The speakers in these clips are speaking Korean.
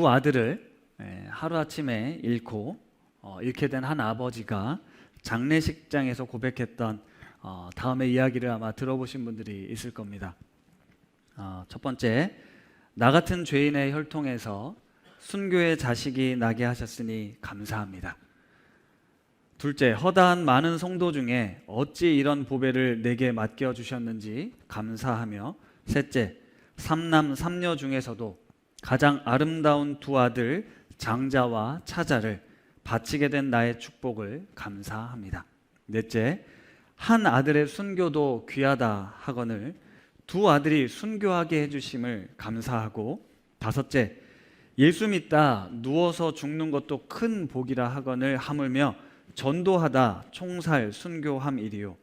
두 아들을 하루아침에 잃게 된 한 아버지가 장례식장에서 고백했던 다음의 이야기를 아마 들어보신 분들이 있을 겁니다. 첫 번째, 나 같은 죄인의 혈통에서 순교의 자식이 나게 하셨으니 감사합니다. 둘째, 허다한 많은 성도 중에 어찌 이런 보배를 내게 맡겨주셨는지 감사하며, 셋째, 삼남 삼녀 중에서도 가장 아름다운 두 아들 장자와 차자를 바치게 된 나의 축복을 감사합니다. 넷째, 한 아들의 순교도 귀하다 하거늘 두 아들이 순교하게 해주심을 감사하고, 다섯째, 예수 믿다 누워서 죽는 것도 큰 복이라 하거늘 하물며 전도하다 총살 순교함이리요.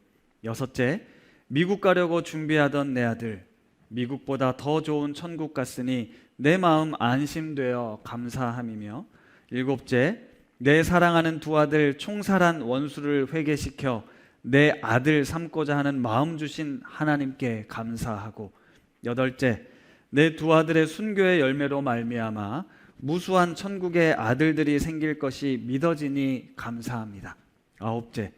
여섯째, 미국 가려고 준비하던 내 아들 미국보다 더 좋은 천국 갔으니 내 마음 안심되어 감사함이며, 일곱째, 내 사랑하는 두 아들 총살한 원수를 회개시켜 내 아들 삼고자 하는 마음 주신 하나님께 감사하고, 여덟째, 내 두 아들의 순교의 열매로 말미암아 무수한 천국의 아들들이 생길 것이 믿어지니 감사합니다. 아홉째,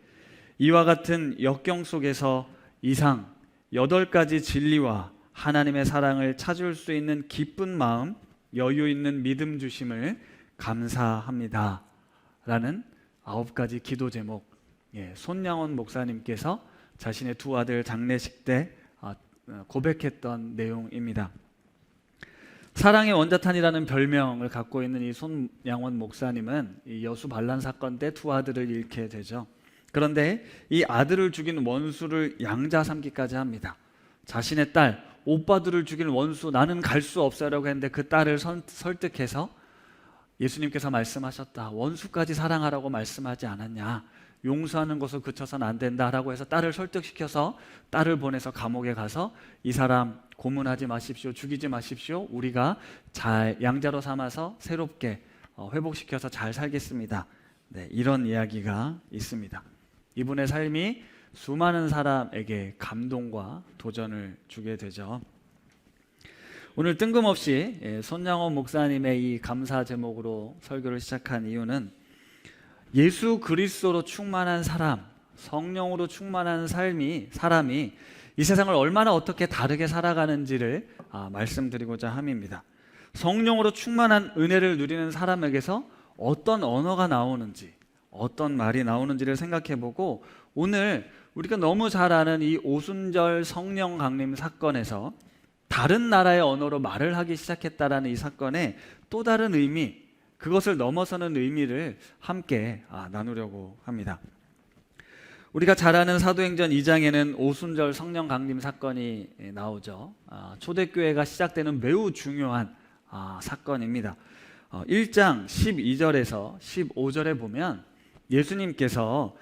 이와 같은 역경 속에서 이상 8가지 진리와 하나님의 사랑을 찾을 수 있는 기쁜 마음, 여유 있는 믿음 주심을 감사합니다 라는 9가지 기도 제목, 손양원 목사님께서 자신의 두 아들 장례식 때 고백했던 내용입니다. 사랑의 원자탄이라는 별명을 갖고 있는 이 손양원 목사님은 이 여수 반란 사건 때 두 아들을 잃게 되죠. 그런데 이 아들을 죽인 원수를 양자 삼기까지 합니다. 자신의 딸, 오빠들을 죽인 원수 나는 갈 수 없어라고 했는데 그 딸을 설득해서 예수님께서 말씀하셨다. 원수까지 사랑하라고 말씀하지 않았냐. 용서하는 것을 그쳐서는 안 된다라고 해서 딸을 설득시켜서 딸을 보내서 감옥에 가서 이 사람 고문하지 마십시오. 죽이지 마십시오. 우리가 잘 양자로 삼아서 새롭게 회복시켜서 잘 살겠습니다. 이런 이야기가 있습니다. 이분의 삶이 수많은 사람에게 감동과 도전을 주게 되죠. 오늘 뜬금없이 손양원 목사님의 이 감사 제목으로 설교를 시작한 이유는 예수 그리스도로 충만한 사람, 성령으로 충만한 사람이 이 세상을 얼마나 어떻게 다르게 살아가는지를 말씀드리고자 함입니다. 성령으로 충만한 은혜를 누리는 사람에게서 어떤 언어가 나오는지, 어떤 말이 나오는지를 생각해보고, 오늘 우리가 너무 잘 아는 이 오순절 성령 강림 사건에서 다른 나라의 언어로 말을 하기 시작했다라는 이 사건의 또 다른 의미, 그것을 넘어서는 의미를 함께 나누려고 합니다. 우리가 잘 아는 사도행전 2장에는 오순절 성령 강림 사건이 나오죠. 초대교회가 시작되는 매우 중요한 사건입니다. 1장 12절에서 15절에 보면 예수님께서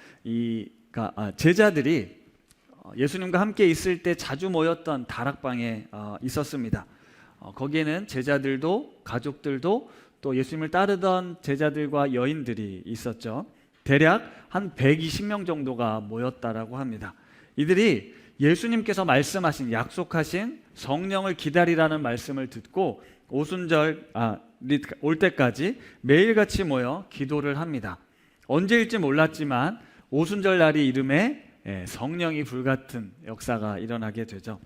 제자들이 예수님과 함께 있을 때 자주 모였던 다락방에 있었습니다. 거기에는 제자들도 가족들도 또 예수님을 따르던 제자들과 여인들이 있었죠. 대략 한 120명 정도가 모였다라고 합니다. 이들이 예수님께서 말씀하신, 약속하신 성령을 기다리라는 말씀을 듣고 오순절 올 때까지 매일같이 모여 기도를 합니다. 언제일지 몰랐지만 오순절 날이 이름에 성령이 불같은 역사가 일어나게 되죠.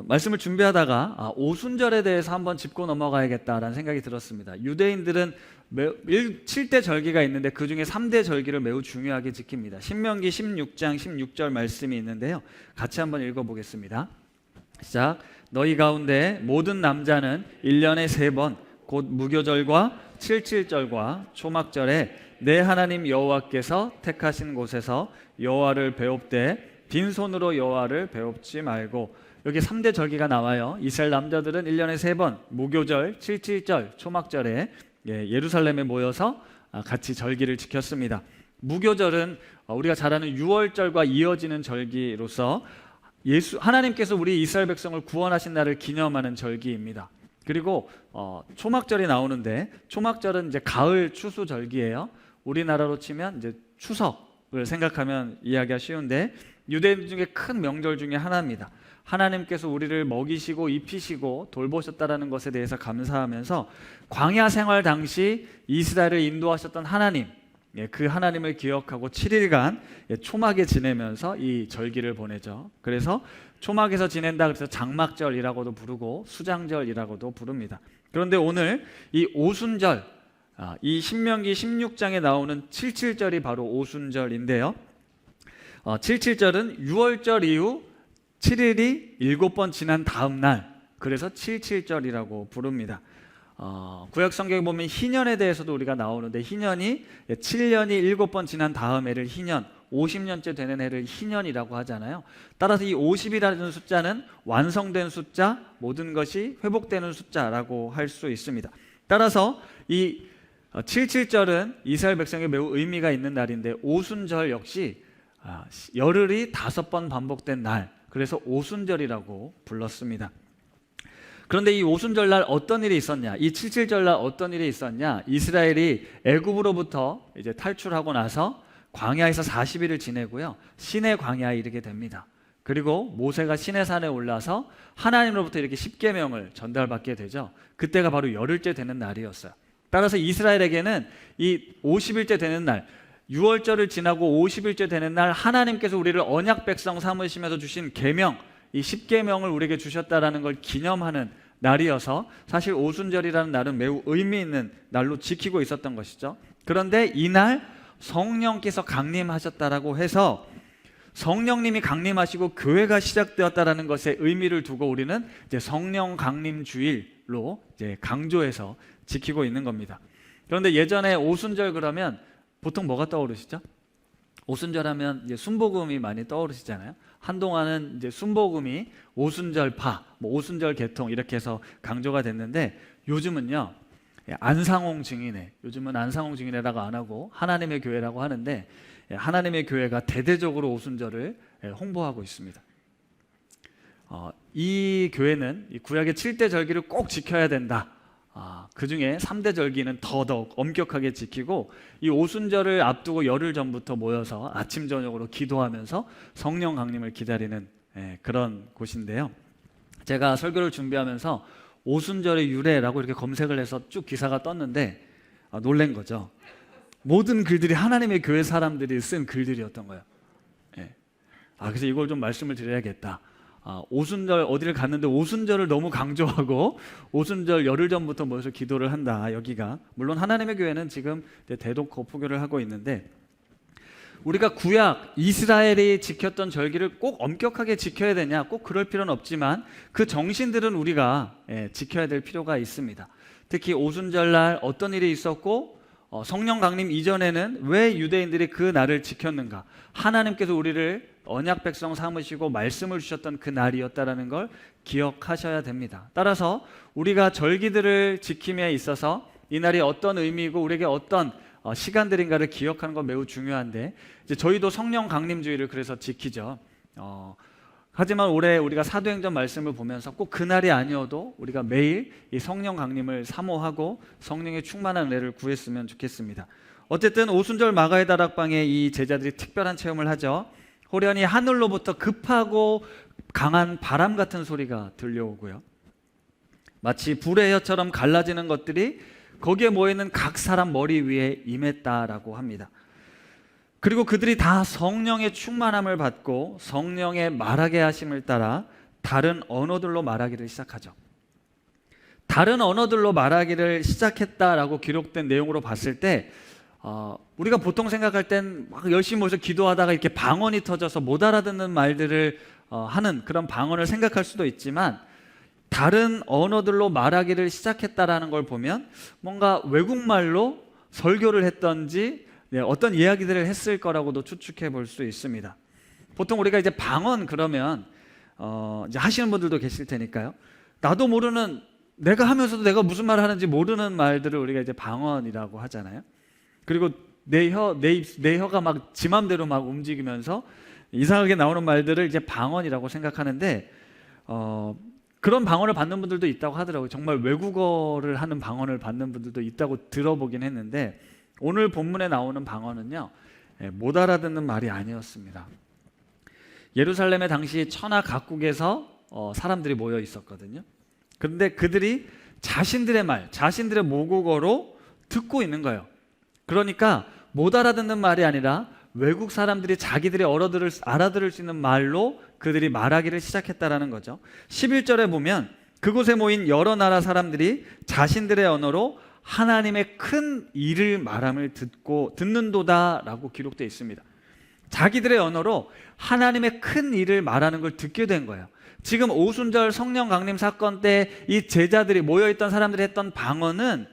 말씀을 준비하다가 오순절에 대해서 한번 짚고 넘어가야겠다라는 생각이 들었습니다. 유대인들은 7대 절기가 있는데 그 중에 3대 절기를 매우 중요하게 지킵니다. 신명기 16장 16절 말씀이 있는데요, 같이 한번 읽어보겠습니다. 시작. 너희 가운데 모든 남자는 1년에 3번 곧 무교절과 칠칠절과 초막절에 내 하나님 여호와께서 택하신 곳에서 여호와를 배웁되 빈손으로 여호와를 배웁지 말고. 여기 3대 절기가 나와요. 이스라엘 남자들은 1년에 3번 무교절, 칠칠절, 초막절에 예루살렘에 모여서 같이 절기를 지켰습니다. 무교절은 우리가 잘 아는 유월절과 이어지는 절기로서 하나님께서 우리 이스라엘 백성을 구원하신 날을 기념하는 절기입니다. 그리고 초막절이 나오는데, 초막절은 이제 가을 추수 절기예요. 우리나라로 치면 이제 추석을 생각하면 이해하기가 쉬운데 유대인 중에 큰 명절 중에 하나입니다. 하나님께서 우리를 먹이시고 입히시고 돌보셨다라는 것에 대해서 감사하면서 광야 생활 당시 이스라엘을 인도하셨던 하나님, 그 하나님을 기억하고 7일간 초막에 지내면서 이 절기를 보내죠. 그래서 초막에서 지낸다 그래서 장막절이라고도 부르고 수장절이라고도 부릅니다. 그런데 오늘 이 오순절, 이 신명기 16장에 나오는 77절이 바로 오순절인데요. 77절은 6월절 이후 7일이 7번 지난 다음 날, 그래서 77절이라고 부릅니다. 구약 성경에 보면 희년에 대해서도 우리가 나오는데 희년이 7년이 7번 지난 다음 해를 희년, 50년째 되는 해를 희년이라고 하잖아요. 따라서 이 50이라는 숫자는 완성된 숫자, 모든 것이 회복되는 숫자라고 할 수 있습니다. 따라서 이 77절은 이스라엘 백성에 매우 의미가 있는 날인데 오순절 역시 열흘이 5번 반복된 날, 그래서 오순절이라고 불렀습니다. 그런데 이 오순절날 어떤 일이 있었냐? 이 77절날 어떤 일이 있었냐? 이스라엘이 애굽으로부터 이제 탈출하고 나서 광야에서 40일을 지내고요. 시내 광야에 이르게 됩니다. 그리고 모세가 시내산에 올라서 하나님으로부터 이렇게 십계명을 전달받게 되죠. 그때가 바로 열흘째 되는 날이었어요. 따라서 이스라엘에게는 이 50일째 되는 날, 6월절을 지나고 50일째 되는 날 하나님께서 우리를 언약 백성 삼으시면서 주신 계명, 이 십계명을 우리에게 주셨다라는 걸 기념하는 날이어서 사실 오순절이라는 날은 매우 의미 있는 날로 지키고 있었던 것이죠. 그런데 이날 성령께서 강림하셨다라고 해서 성령님이 강림하시고 교회가 시작되었다라는 것에 의미를 두고 우리는 이제 성령 강림 주일로 이제 강조해서 지키고 있는 겁니다. 그런데 예전에 오순절 그러면 보통 뭐가 떠오르시죠? 오순절 하면 이제 순복음이 많이 떠오르시잖아요. 한동안은 이제 순복음이 오순절파, 오순절 개통 이렇게 해서 강조가 됐는데 요즘은요 안상홍 증인회, 요즘은 안상홍 증인회라고 안 하고 하나님의 교회라고 하는데 하나님의 교회가 대대적으로 오순절을 홍보하고 있습니다. 이 교회는 이 구약의 7대 절기를 꼭 지켜야 된다. 그 중에 3대 절기는 더더욱 엄격하게 지키고 이 오순절을 앞두고 열흘 전부터 모여서 아침 저녁으로 기도하면서 성령 강림을 기다리는 그런 곳인데요. 제가 설교를 준비하면서 오순절의 유래라고 이렇게 검색을 해서 쭉 기사가 떴는데 놀란 거죠. 모든 글들이 하나님의 교회 사람들이 쓴 글들이었던 거예요. 그래서 이걸 좀 말씀을 드려야겠다. 오순절 어디를 갔는데 오순절을 너무 강조하고 오순절 열흘 전부터 모여서 기도를 한다. 여기가 물론 하나님의 교회는 지금 대독 거푸교를 하고 있는데 우리가 구약 이스라엘이 지켰던 절기를 꼭 엄격하게 지켜야 되냐? 꼭 그럴 필요는 없지만 그 정신들은 우리가 지켜야 될 필요가 있습니다. 특히 오순절날 어떤 일이 있었고 성령 강림 이전에는 왜 유대인들이 그 날을 지켰는가? 하나님께서 우리를 언약 백성 삼으시고 말씀을 주셨던 그 날이었다라는 걸 기억하셔야 됩니다. 따라서 우리가 절기들을 지킴에 있어서 이 날이 어떤 의미이고 우리에게 어떤 시간들인가를 기억하는 건 매우 중요한데 이제 저희도 성령 강림주의를 그래서 지키죠. 하지만 올해 우리가 사도행전 말씀을 보면서 꼭 그날이 아니어도 우리가 매일 이 성령 강림을 사모하고 성령의 충만한 은혜를 구했으면 좋겠습니다. 어쨌든 오순절 마가의 다락방에 이 제자들이 특별한 체험을 하죠. 호련히 하늘로부터 급하고 강한 바람 같은 소리가 들려오고요. 마치 불의 혀처럼 갈라지는 것들이 거기에 모여있는 각 사람 머리 위에 임했다라고 합니다. 그리고 그들이 다 성령의 충만함을 받고 성령의 말하게 하심을 따라 다른 언어들로 말하기를 시작하죠. 다른 언어들로 말하기를 시작했다라고 기록된 내용으로 봤을 때 우리가 보통 생각할 땐 막 열심히 모여서 기도하다가 이렇게 방언이 터져서 못 알아듣는 말들을 하는 그런 방언을 생각할 수도 있지만 다른 언어들로 말하기를 시작했다라는 걸 보면 뭔가 외국말로 설교를 했던지 어떤 이야기들을 했을 거라고도 추측해 볼 수 있습니다. 보통 우리가 이제 방언 그러면 이제 하시는 분들도 계실 테니까요. 나도 모르는 내가 하면서도 내가 무슨 말을 하는지 모르는 말들을 우리가 이제 방언이라고 하잖아요. 그리고 내 혀가 막 지 맘대로 막 움직이면서 이상하게 나오는 말들을 이제 방언이라고 생각하는데 그런 방언을 받는 분들도 있다고 하더라고요. 정말 외국어를 하는 방언을 받는 분들도 있다고 들어보긴 했는데 오늘 본문에 나오는 방언은요 못 알아듣는 말이 아니었습니다. 예루살렘의 당시 천하 각국에서 사람들이 모여 있었거든요. 그런데 그들이 자신들의 말, 자신들의 모국어로 듣고 있는 거예요. 그러니까 못 알아듣는 말이 아니라 외국 사람들이 자기들이 알아들을 수 있는 말로 그들이 말하기를 시작했다라는 거죠. 11절에 보면 그곳에 모인 여러 나라 사람들이 자신들의 언어로 하나님의 큰 일을 말함을 듣는도다라고 기록되어 있습니다. 자기들의 언어로 하나님의 큰 일을 말하는 걸 듣게 된 거예요. 지금 오순절 성령 강림 사건 때 이 제자들이 모여있던 사람들이 했던 방언은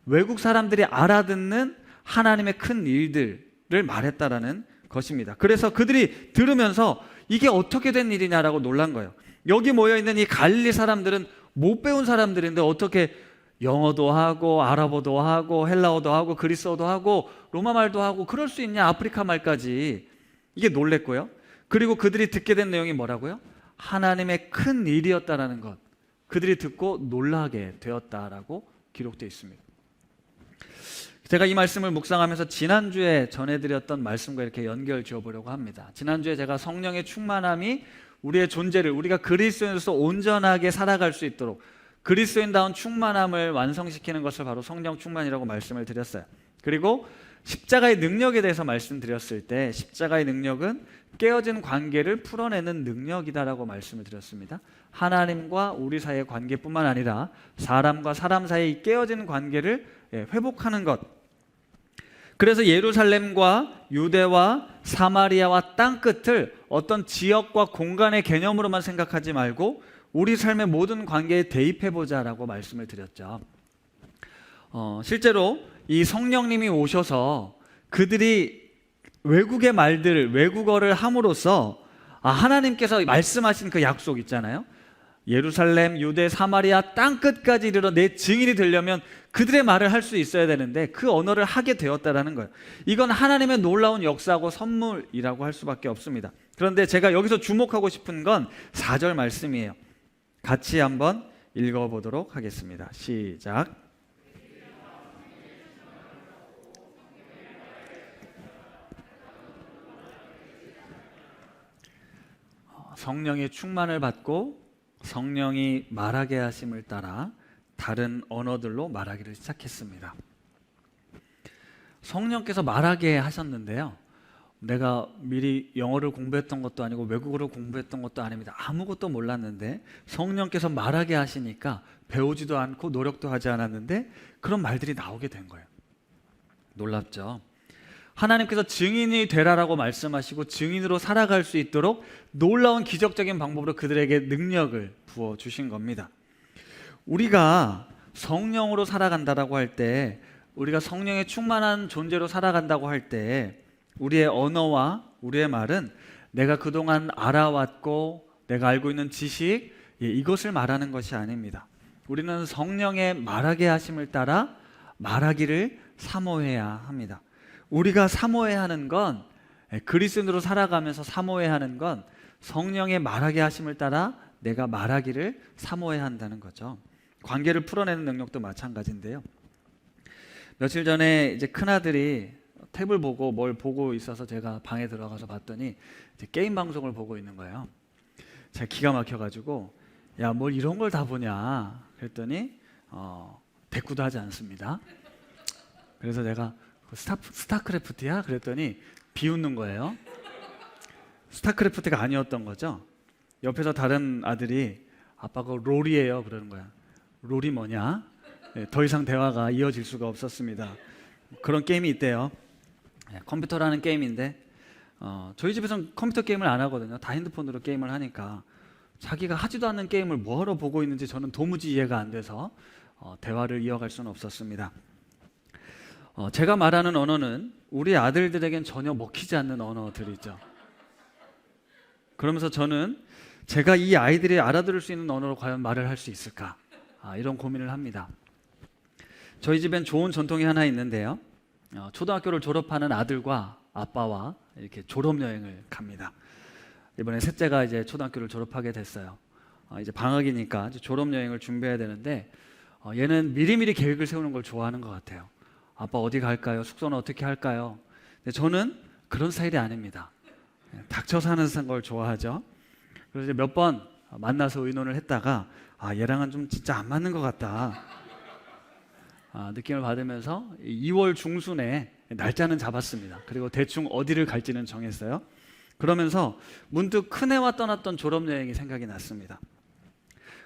외국 사람들이 알아듣는 하나님의 큰 일들을 말했다라는 것입니다. 그래서 그들이 들으면서 이게 어떻게 된 일이냐라고 놀란 거예요. 여기 모여있는 이 갈릴리 사람들은 못 배운 사람들인데 어떻게 영어도 하고 아랍어도 하고 헬라어도 하고 그리스어도 하고 로마 말도 하고 그럴 수 있냐, 아프리카 말까지. 이게 놀랬고요. 그리고 그들이 듣게 된 내용이 뭐라고요? 하나님의 큰 일이었다라는 것, 그들이 듣고 놀라게 되었다라고 기록되어 있습니다. 제가 이 말씀을 묵상하면서 지난주에 전해드렸던 말씀과 이렇게 연결 지어보려고 합니다. 지난주에 제가 성령의 충만함이 우리의 존재를, 우리가 그리스도인으로서 온전하게 살아갈 수 있도록 그리스도인다운 충만함을 완성시키는 것을 바로 성령 충만이라고 말씀을 드렸어요. 그리고 십자가의 능력에 대해서 말씀드렸을 때 십자가의 능력은 깨어진 관계를 풀어내는 능력이다라고 말씀을 드렸습니다. 하나님과 우리 사이의 관계뿐만 아니라 사람과 사람 사이의 깨어진 관계를 회복하는 것. 그래서 예루살렘과 유대와 사마리아와 땅끝을 어떤 지역과 공간의 개념으로만 생각하지 말고 우리 삶의 모든 관계에 대입해보자라고 말씀을 드렸죠. 실제로 이 성령님이 오셔서 그들이 외국의 말들, 외국어를 함으로써 하나님께서 말씀하신 그 약속 있잖아요. 예루살렘, 유대, 사마리아 땅끝까지 이르러 내 증인이 되려면 그들의 말을 할 수 있어야 되는데 그 언어를 하게 되었다라는 거예요. 이건 하나님의 놀라운 역사고 선물이라고 할 수밖에 없습니다. 그런데 제가 여기서 주목하고 싶은 건 4절 말씀이에요. 같이 한번 읽어보도록 하겠습니다. 시작. 성령의 충만을 받고 성령이 말하게 하심을 따라 다른 언어들로 말하기를 시작했습니다. 성령께서 말하게 하셨는데요, 내가 미리 영어를 공부했던 것도 아니고 외국어를 공부했던 것도 아닙니다. 아무것도 몰랐는데 성령께서 말하게 하시니까 배우지도 않고 노력도 하지 않았는데 그런 말들이 나오게 된 거예요. 놀랍죠? 하나님께서 증인이 되라라고 말씀하시고 증인으로 살아갈 수 있도록 놀라운 기적적인 방법으로 그들에게 능력을 부어주신 겁니다. 우리가 성령으로 살아간다라고 할 때, 우리가 성령의 충만한 존재로 살아간다고 할 때 우리의 언어와 우리의 말은 내가 그동안 알아왔고 내가 알고 있는 지식, 이것을 말하는 것이 아닙니다. 우리는 성령의 말하게 하심을 따라 말하기를 사모해야 합니다. 우리가 사모해야 하는 건, 그리스도인으로 살아가면서 사모해야 하는 건 성령의 말하게 하심을 따라 내가 말하기를 사모해야 한다는 거죠. 관계를 풀어내는 능력도 마찬가지인데요. 며칠 전에 이제 큰아들이 탭을 보고 뭘 보고 있어서 제가 방에 들어가서 봤더니 이제 게임 방송을 보고 있는 거예요. 제가 기가 막혀가지고 야, 뭘 이런 걸 다 보냐 그랬더니 대꾸도 하지 않습니다. 그래서 내가 스타크래프트야? 그랬더니 비웃는 거예요. 스타크래프트가 아니었던 거죠. 옆에서 다른 아들이 아빠 그거 롤이에요 그러는 거야. 롤이 뭐냐? 더 이상 대화가 이어질 수가 없었습니다. 그런 게임이 있대요. 컴퓨터라는 게임인데 저희 집에서는 컴퓨터 게임을 안 하거든요. 다 핸드폰으로 게임을 하니까 자기가 하지도 않는 게임을 뭐하러 보고 있는지 저는 도무지 이해가 안 돼서 대화를 이어갈 수는 없었습니다. 제가 말하는 언어는 우리 아들들에겐 전혀 먹히지 않는 언어들이죠. 그러면서 저는 제가 이 아이들이 알아들을 수 있는 언어로 과연 말을 할 수 있을까? 이런 고민을 합니다. 저희 집엔 좋은 전통이 하나 있는데요. 초등학교를 졸업하는 아들과 아빠와 이렇게 졸업여행을 갑니다. 이번에 셋째가 이제 초등학교를 졸업하게 됐어요. 이제 방학이니까 이제 졸업여행을 준비해야 되는데 얘는 미리미리 계획을 세우는 걸 좋아하는 것 같아요. 아빠 어디 갈까요? 숙소는 어떻게 할까요? 근데 저는 그런 스타일이 아닙니다. 닥쳐서 하는 걸 좋아하죠. 그래서 이제 몇 번 만나서 의논을 했다가 얘랑은 좀 진짜 안 맞는 것 같다 느낌을 받으면서 2월 중순에 날짜는 잡았습니다. 그리고 대충 어디를 갈지는 정했어요. 그러면서 문득 큰애와 떠났던 졸업여행이 생각이 났습니다.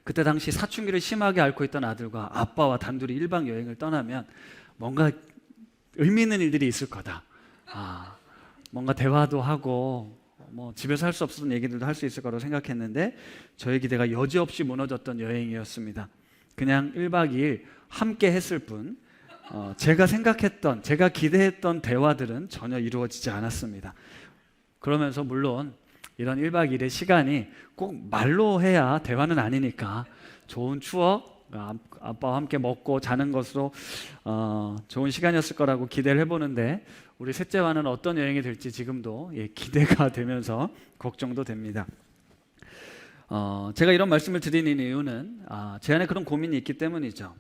그때 당시 사춘기를 심하게 앓고 있던 아들과 아빠와 단둘이 1박 여행을 떠나면 뭔가 의미 있는 일들이 있을 거다. 뭔가 대화도 하고 뭐 집에서 할 수 없었던 얘기들도 할 수 있을 거라고 생각했는데 저의 기대가 여지없이 무너졌던 여행이었습니다. 그냥 1박 2일 함께 했을 뿐 제가 생각했던, 제가 기대했던 대화들은 전혀 이루어지지 않았습니다. 그러면서 물론 이런 1박 2일의 시간이 꼭 말로 해야 대화는 아니니까 좋은 추억, 아빠와 함께 먹고 자는 것으로 좋은 시간이었을 거라고 기대를 해보는데 우리 셋째와는 어떤 여행이 될지 지금도 기대가 되면서 걱정도 됩니다. 제가 이런 말씀을 드리는 이유는 제 안에 그런 고민이 있기 때문이죠.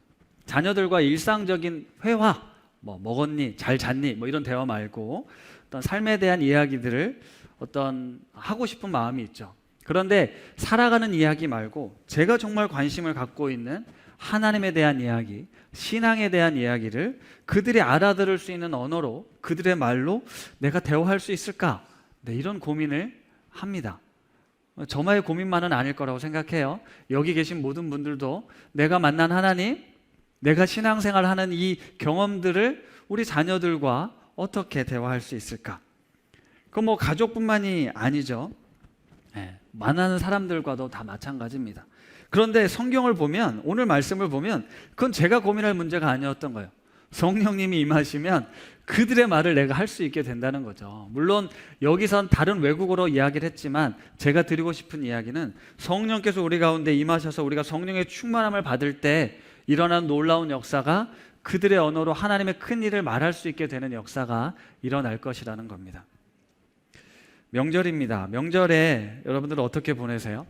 자녀들과 일상적인 회화, 뭐 먹었니, 잘 잤니, 뭐 이런 대화 말고 어떤 삶에 대한 이야기들을 어떤 하고 싶은 마음이 있죠. 그런데 살아가는 이야기 말고 제가 정말 관심을 갖고 있는 하나님에 대한 이야기, 신앙에 대한 이야기를 그들이 알아들을 수 있는 언어로, 그들의 말로 내가 대화할 수 있을까? 네, 이런 고민을 합니다. 저만의 고민만은 아닐 거라고 생각해요. 여기 계신 모든 분들도 내가 만난 하나님, 내가 신앙생활하는 이 경험들을 우리 자녀들과 어떻게 대화할 수 있을까? 그건 뭐 가족뿐만이 아니죠. 만나는 사람들과도 다 마찬가지입니다. 그런데 성경을 보면, 오늘 말씀을 보면 그건 제가 고민할 문제가 아니었던 거예요. 성령님이 임하시면 그들의 말을 내가 할 수 있게 된다는 거죠. 물론 여기선 다른 외국어로 이야기를 했지만 제가 드리고 싶은 이야기는 성령께서 우리 가운데 임하셔서 우리가 성령의 충만함을 받을 때 일어나는 놀라운 역사가 그들의 언어로 하나님의 큰 일을 말할 수 있게 되는 역사가 일어날 것이라는 겁니다. 명절입니다. 명절에 여러분들은 어떻게 보내세요?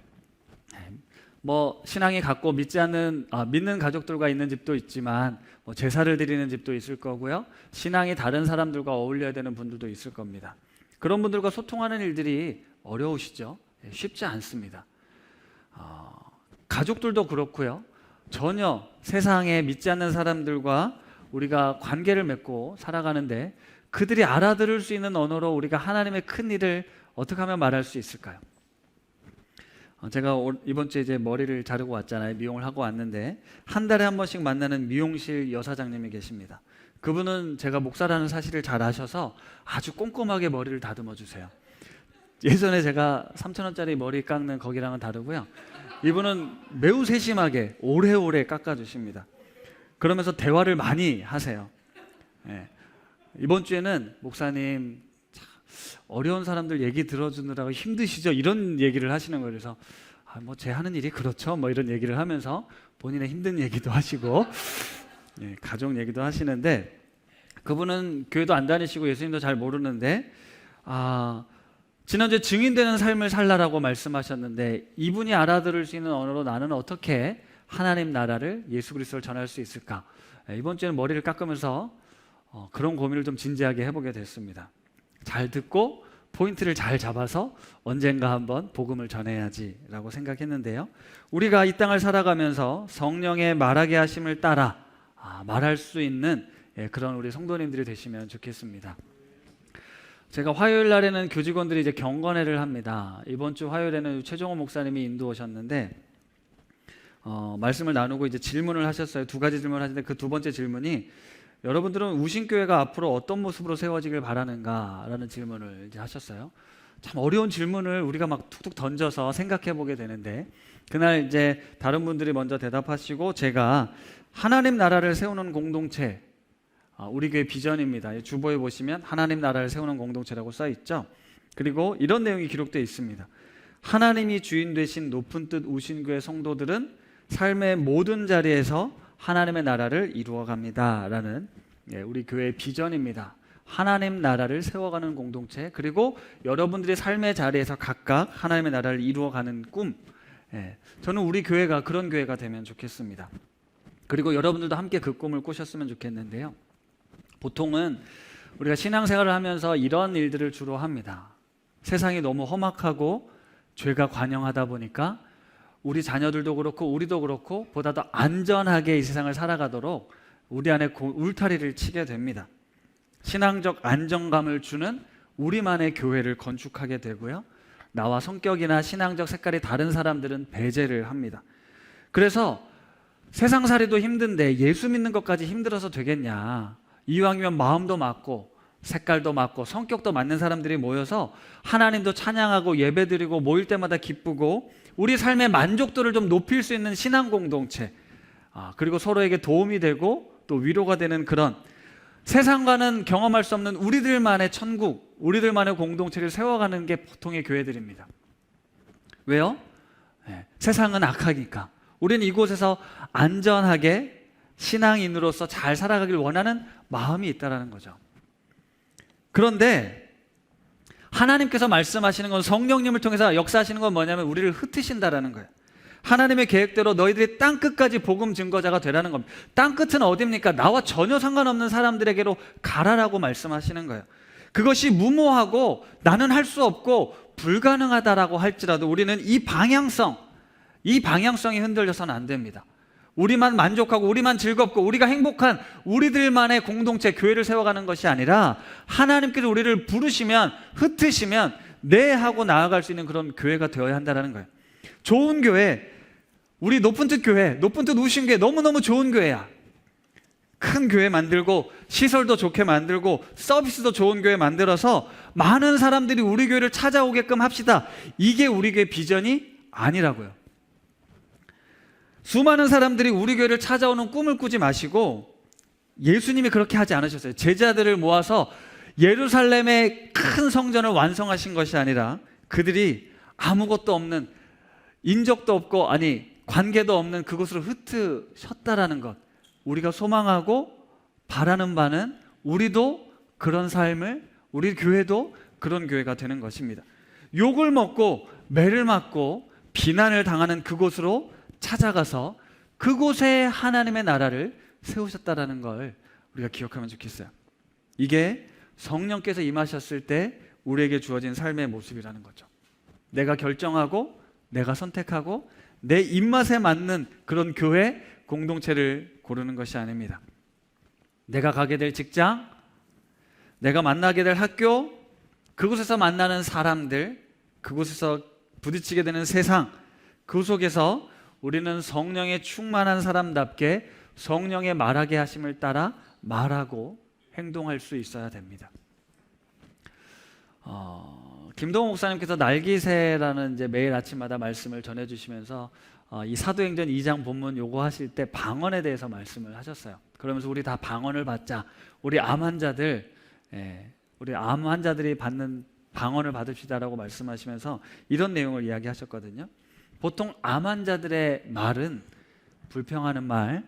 뭐 신앙이 같고 믿는 가족들과 있는 집도 있지만 뭐 제사를 드리는 집도 있을 거고요. 신앙이 다른 사람들과 어울려야 되는 분들도 있을 겁니다. 그런 분들과 소통하는 일들이 어려우시죠? 쉽지 않습니다. 가족들도 그렇고요. 전혀 세상에 믿지 않는 사람들과 우리가 관계를 맺고 살아가는데 그들이 알아들을 수 있는 언어로 우리가 하나님의 큰 일을 어떻게 하면 말할 수 있을까요? 제가 이번 주에 이제 머리를 자르고 왔잖아요. 미용을 하고 왔는데 한 달에 한 번씩 만나는 미용실 여사장님이 계십니다. 그분은 제가 목사라는 사실을 잘 아셔서 아주 꼼꼼하게 머리를 다듬어 주세요. 예전에 제가 3,000원짜리 머리 깎는 거기랑은 다르고요. 이분은 매우 세심하게 오래오래 깎아주십니다. 그러면서 대화를 많이 하세요. 이번 주에는 목사님 어려운 사람들 얘기 들어주느라고 힘드시죠? 이런 얘기를 하시는 거예요. 그래서 뭐 제 하는 일이 그렇죠? 뭐 이런 얘기를 하면서 본인의 힘든 얘기도 하시고 가족 얘기도 하시는데 그분은 교회도 안 다니시고 예수님도 잘 모르는데 지난주에 증인되는 삶을 살라라고 말씀하셨는데 이분이 알아들을 수 있는 언어로 나는 어떻게 하나님 나라를 예수 그리스도를 전할 수 있을까? 이번 주에는 머리를 깎으면서 그런 고민을 좀 진지하게 해보게 됐습니다. 잘 듣고 포인트를 잘 잡아서 언젠가 한번 복음을 전해야지라고 생각했는데요. 우리가 이 땅을 살아가면서 성령의 말하게 하심을 따라 말할 수 있는 그런 우리 성도님들이 되시면 좋겠습니다. 제가 화요일 날에는 교직원들이 이제 경건회를 합니다. 이번 주 화요일에는 최종호 목사님이 인도 오셨는데 말씀을 나누고 이제 질문을 하셨어요. 2가지 질문을 하셨는데 그 2번째 질문이 여러분들은 우신교회가 앞으로 어떤 모습으로 세워지길 바라는가라는 질문을 이제 하셨어요. 참 어려운 질문을 우리가 막 툭툭 던져서 생각해 보게 되는데 그날 이제 다른 분들이 먼저 대답하시고 제가 하나님 나라를 세우는 공동체, 우리 교회 비전입니다. 주보에 보시면 하나님 나라를 세우는 공동체라고 써 있죠. 그리고 이런 내용이 기록되어 있습니다. 하나님이 주인 되신 높은 뜻 우신교회 성도들은 삶의 모든 자리에서 하나님의 나라를 이루어갑니다 라는 우리 교회의 비전입니다. 하나님 나라를 세워가는 공동체, 그리고 여러분들의 삶의 자리에서 각각 하나님의 나라를 이루어가는 꿈, 저는 우리 교회가 그런 교회가 되면 좋겠습니다. 그리고 여러분들도 함께 그 꿈을 꾸셨으면 좋겠는데요. 보통은 우리가 신앙생활을 하면서 이런 일들을 주로 합니다. 세상이 너무 험악하고 죄가 관영하다 보니까 우리 자녀들도 그렇고 우리도 그렇고 보다 더 안전하게 이 세상을 살아가도록 우리 안에 울타리를 치게 됩니다. 신앙적 안정감을 주는 우리만의 교회를 건축하게 되고요. 나와 성격이나 신앙적 색깔이 다른 사람들은 배제를 합니다. 그래서 세상살이도 힘든데 예수 믿는 것까지 힘들어서 되겠냐. 이왕이면 마음도 맞고 색깔도 맞고 성격도 맞는 사람들이 모여서 하나님도 찬양하고 예배드리고 모일 때마다 기쁘고 우리 삶의 만족도를 좀 높일 수 있는 신앙 공동체, 그리고 서로에게 도움이 되고 또 위로가 되는 그런 세상과는 경험할 수 없는 우리들만의 천국, 우리들만의 공동체를 세워가는 게 보통의 교회들입니다. 왜요? 세상은 악하니까. 우리는 이곳에서 안전하게 신앙인으로서 잘 살아가길 원하는 마음이 있다는 거죠. 그런데 하나님께서 말씀하시는 건, 성령님을 통해서 역사하시는 건 뭐냐면 우리를 흩으신다라는 거예요. 하나님의 계획대로 너희들이 땅끝까지 복음 증거자가 되라는 겁니다. 땅끝은 어디입니까? 나와 전혀 상관없는 사람들에게로 가라라고 말씀하시는 거예요. 그것이 무모하고 나는 할 수 없고 불가능하다라고 할지라도 우리는 이 방향성이 흔들려서는 안 됩니다. 우리만 만족하고 우리만 즐겁고 우리가 행복한 우리들만의 공동체, 교회를 세워가는 것이 아니라 하나님께서 우리를 부르시면, 흩으시면 네 하고 나아갈 수 있는 그런 교회가 되어야 한다는 거예요. 좋은 교회, 우리 높은 뜻 교회, 높은 뜻 우신교회 너무너무 좋은 교회야. 큰 교회 만들고 시설도 좋게 만들고 서비스도 좋은 교회 만들어서 많은 사람들이 우리 교회를 찾아오게끔 합시다. 이게 우리 교회 비전이 아니라고요. 수많은 사람들이 우리 교회를 찾아오는 꿈을 꾸지 마시고, 예수님이 그렇게 하지 않으셨어요. 제자들을 모아서 예루살렘의 큰 성전을 완성하신 것이 아니라 그들이 아무것도 없는, 인적도 없고 관계도 없는 그곳으로 흩으셨다라는 것, 우리가 소망하고 바라는 바는 우리도 그런 삶을, 우리 교회도 그런 교회가 되는 것입니다. 욕을 먹고 매를 맞고 비난을 당하는 그곳으로 찾아가서 그곳에 하나님의 나라를 세우셨다라는 걸 우리가 기억하면 좋겠어요. 이게 성령께서 임하셨을 때 우리에게 주어진 삶의 모습이라는 거죠. 내가 결정하고 내가 선택하고 내 입맛에 맞는 그런 교회 공동체를 고르는 것이 아닙니다. 내가 가게 될 직장, 내가 만나게 될 학교, 그곳에서 만나는 사람들, 그곳에서 부딪히게 되는 세상, 그 속에서 우리는 성령에 충만한 사람답게 성령의 말하게 하심을 따라 말하고 행동할 수 있어야 됩니다. 김동호 목사님께서 날기새라는 이제 매일 아침마다 말씀을 전해주시면서 이 사도행전 2장 본문 요거 하실 때 방언에 대해서 말씀을 하셨어요. 그러면서 우리 다 방언을 받자, 우리 암 환자들이 받는 방언을 받읍시다라고 말씀하시면서 이런 내용을 이야기하셨거든요. 보통 암 환자들의 말은 불평하는 말,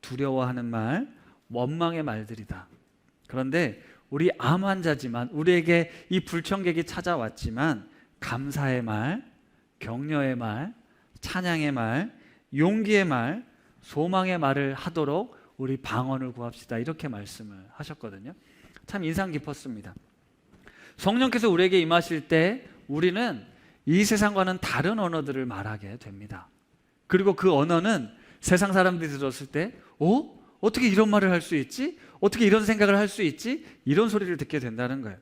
두려워하는 말, 원망의 말들이다. 그런데 우리 암 환자지만, 우리에게 이 불청객이 찾아왔지만 감사의 말, 격려의 말, 찬양의 말, 용기의 말, 소망의 말을 하도록 우리 방언을 구합시다, 이렇게 말씀을 하셨거든요. 참 인상 깊었습니다. 성령께서 우리에게 임하실 때 우리는 이 세상과는 다른 언어들을 말하게 됩니다. 그리고 그 언어는 세상 사람들이 들었을 때 어떻게 이런 말을 할 수 있지? 어떻게 이런 생각을 할 수 있지? 이런 소리를 듣게 된다는 거예요.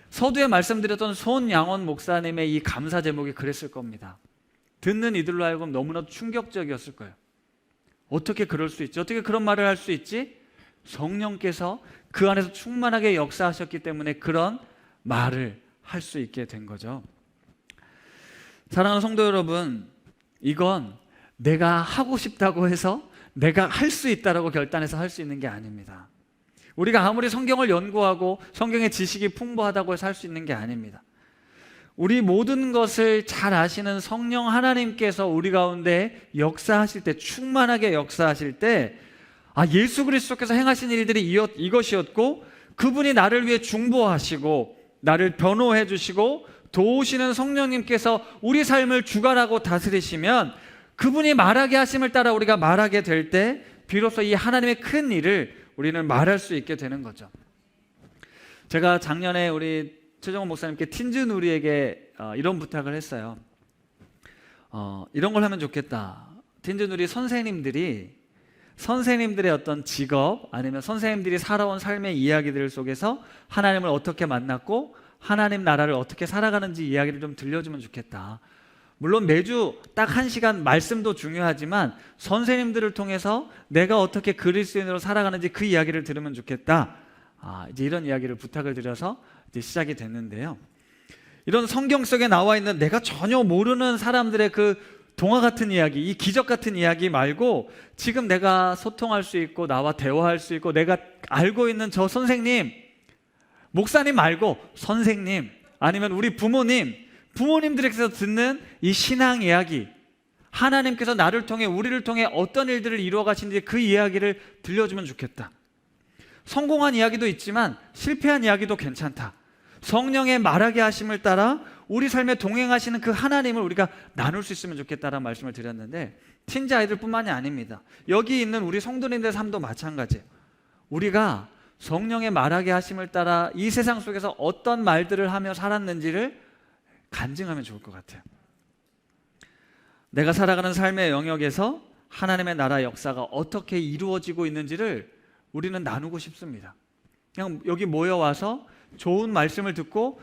서두에 말씀드렸던 손양원 목사님의 이 감사 제목이 그랬을 겁니다. 듣는 이들로 하여금 너무나 충격적이었을 거예요. 어떻게 그럴 수 있지? 어떻게 그런 말을 할 수 있지? 성령께서 그 안에서 충만하게 역사하셨기 때문에 그런 말을 할 수 있게 된 거죠. 사랑하는 성도 여러분, 이건 내가 하고 싶다고 해서 내가 할 수 있다라고 결단해서 할 수 있는 게 아닙니다. 우리가 아무리 성경을 연구하고 성경의 지식이 풍부하다고 해서 할 수 있는 게 아닙니다. 우리 모든 것을 잘 아시는 성령 하나님께서 우리 가운데 역사하실 때, 충만하게 역사하실 때, 예수 그리스도께서 행하신 일들이 이것이었고, 그분이 나를 위해 중보하시고 나를 변호해 주시고 도우시는 성령님께서 우리 삶을 주관하고 다스리시면, 그분이 말하게 하심을 따라 우리가 말하게 될 때 비로소 이 하나님의 큰 일을 우리는 말할 수 있게 되는 거죠. 제가 작년에 우리 최정원 목사님께 틴즈누리에게 이런 부탁을 했어요. 이런 걸 하면 좋겠다. tin진 우리 선생님들의 어떤 직업 아니면 선생님들이 살아온 삶의 이야기들 속에서 하나님을 어떻게 만났고 하나님 나라를 어떻게 살아가는지 이야기를 좀 들려주면 좋겠다. 물론 매주 딱 1시간 말씀도 중요하지만 선생님들을 통해서 내가 어떻게 그리스도인으로 살아가는지 그 이야기를 들으면 좋겠다. 이제 이런 이야기를 부탁을 드려서 이제 시작이 됐는데요. 이런 성경 속에 나와 있는 내가 전혀 모르는 사람들의 그 동화 같은 이야기, 이 기적 같은 이야기 말고 지금 내가 소통할 수 있고 나와 대화할 수 있고 내가 알고 있는 저 선생님, 목사님 말고 선생님 아니면 우리 부모님들에게서 듣는 이 신앙 이야기, 하나님께서 나를 통해 우리를 통해 어떤 일들을 이루어 가시는지 그 이야기를 들려주면 좋겠다. 성공한 이야기도 있지만 실패한 이야기도 괜찮다. 성령의 말하게 하심을 따라 우리 삶에 동행하시는 그 하나님을 우리가 나눌 수 있으면 좋겠다라는 말씀을 드렸는데 틴지 아이들뿐만이 아닙니다. 여기 있는 우리 성도님들 삶도 마찬가지예요. 우리가 성령의 말하게 하심을 따라 이 세상 속에서 어떤 말들을 하며 살았는지를 간증하면 좋을 것 같아요. 내가 살아가는 삶의 영역에서 하나님의 나라 역사가 어떻게 이루어지고 있는지를 우리는 나누고 싶습니다. 그냥 여기 모여와서 좋은 말씀을 듣고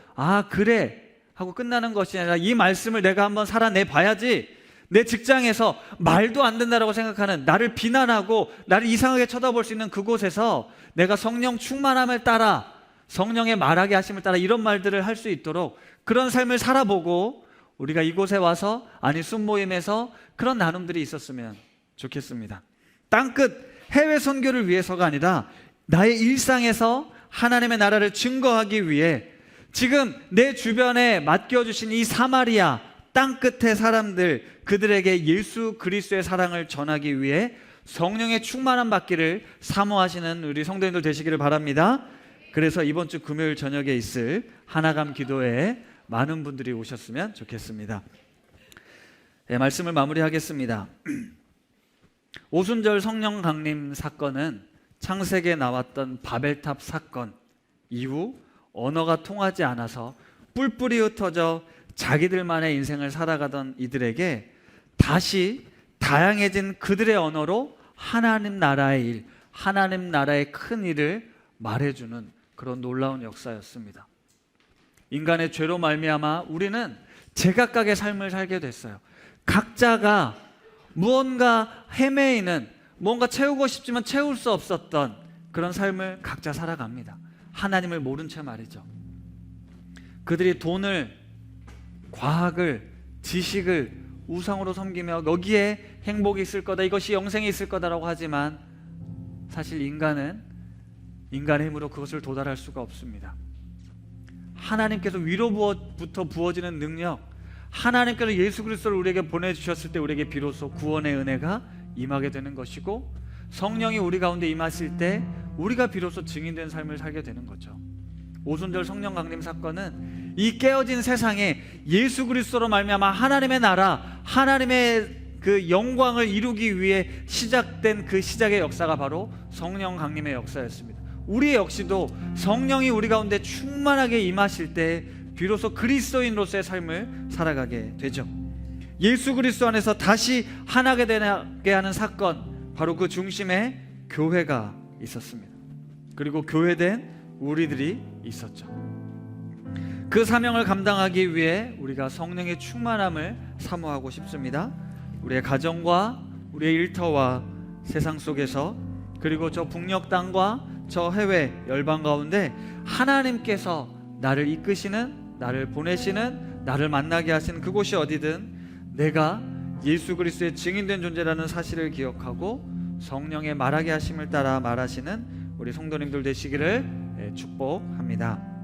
그래 하고 끝나는 것이 아니라 이 말씀을 내가 한번 살아내 봐야지. 내 직장에서 말도 안 된다라고 생각하는 나를 비난하고 나를 이상하게 쳐다볼 수 있는 그곳에서 내가 성령 충만함을 따라 성령의 말하게 하심을 따라 이런 말들을 할 수 있도록 그런 삶을 살아보고 우리가 이곳에 와서 순모임에서 그런 나눔들이 있었으면 좋겠습니다. 땅끝 해외 선교를 위해서가 아니라 나의 일상에서 하나님의 나라를 증거하기 위해 지금 내 주변에 맡겨주신 이 사마리아 땅끝의 사람들, 그들에게 예수 그리스도의 사랑을 전하기 위해 성령의 충만함 받기를 사모하시는 우리 성도님들 되시기를 바랍니다. 그래서 이번 주 금요일 저녁에 있을 하나감 기도회에 많은 분들이 오셨으면 좋겠습니다. 말씀을 마무리하겠습니다. 오순절 성령 강림 사건은 창세기에 나왔던 바벨탑 사건 이후 언어가 통하지 않아서 뿔뿔이 흩어져 자기들만의 인생을 살아가던 이들에게 다시 다양해진 그들의 언어로 하나님 나라의 일, 하나님 나라의 큰 일을 말해주는 그런 놀라운 역사였습니다. 인간의 죄로 말미암아 우리는 제각각의 삶을 살게 됐어요. 각자가 무언가 헤매이는, 뭔가 채우고 싶지만 채울 수 없었던 그런 삶을 각자 살아갑니다. 하나님을 모른 채 말이죠. 그들이 돈을, 과학을, 지식을 우상으로 섬기며 여기에 행복이 있을 거다, 이것이 영생이 있을 거다라고 하지만 사실 인간은 인간의 힘으로 그것을 도달할 수가 없습니다. 하나님께서 위로부터 부어지는 능력, 하나님께서 예수 그리스도를 우리에게 보내주셨을 때 우리에게 비로소 구원의 은혜가 임하게 되는 것이고 성령이 우리 가운데 임하실 때 우리가 비로소 증인된 삶을 살게 되는 거죠. 오순절 성령 강림 사건은 이 깨어진 세상에 예수 그리스도로 말미암아 하나님의 나라, 하나님의 그 영광을 이루기 위해 시작된 그 시작의 역사가 바로 성령 강림의 역사였습니다. 우리 역시도 성령이 우리 가운데 충만하게 임하실 때 비로소 그리스도인으로서의 삶을 살아가게 되죠. 예수 그리스도 안에서 다시 하나게 되게 하는 사건, 바로 그 중심에 교회가 있었습니다. 그리고 교회된 우리들이 있었죠. 그 사명을 감당하기 위해 우리가 성령의 충만함을 사모하고 싶습니다. 우리의 가정과 우리의 일터와 세상 속에서, 그리고 저 북녘 땅과 저 해외 열방 가운데 하나님께서 나를 이끄시는, 나를 보내시는, 나를 만나게 하시는 그곳이 어디든 내가 예수 그리스도의 증인된 존재라는 사실을 기억하고 성령의 말하게 하심을 따라 말하시는 우리 성도님들 되시기를 축복합니다.